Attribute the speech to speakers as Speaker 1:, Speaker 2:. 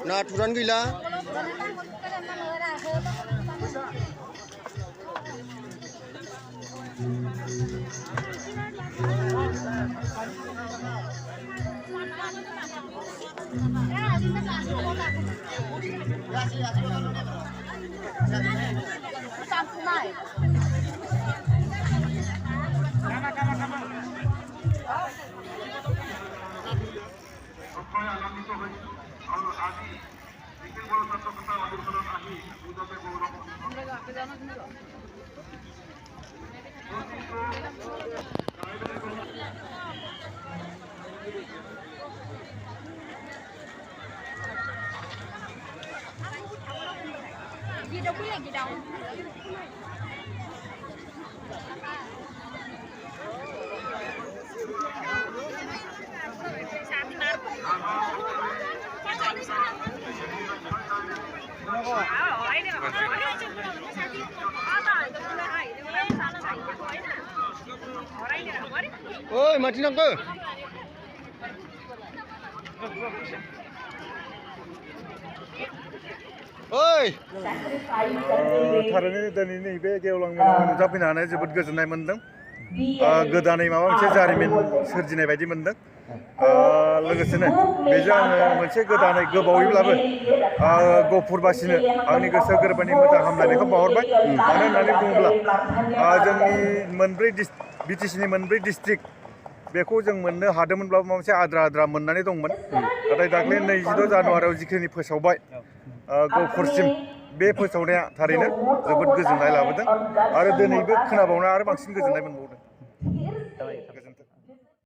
Speaker 1: Naturan gila.
Speaker 2: Gì đâu biết là gì đâu.
Speaker 1: Ôi, mati nang ke? Oi.
Speaker 3: थारैनो दिनैनि बे गेवलां मेलाव नुजाफैनानै जोबोद गोजोननाय मोनदों। गोदानै माबा मोनसे जारिमिन सोरजिनाय बायदि मोनदों। लोगोसेनो बेजों आङो मोनसे गोदानै गोबावैब्लाबो गफुरबासिनो आंनि गोसो गोरबोनि मोजां हामलायनायखौ बावहरबाय। मानो होननानै बुङोब्ला जोंनि मोनब्रै बिटिसिनि मोनब्रै डिस्ट्रिक्ट बेखौ जों मोननो हादोंमोनब्लाबो माबा मोनसे आद्रा मोननानै दंमोन। नाथाय दाख्लै 22 जानुवारियाव जिखिनि फोसावबाय गफुरसिम बे फोसावनाया थारैनो जोबोद गोजोननाय लाबोदों आरो दिनैबो खोनाबावना आरो बांसिन गोजोननाय मोनबावदों। गोजोन्थों।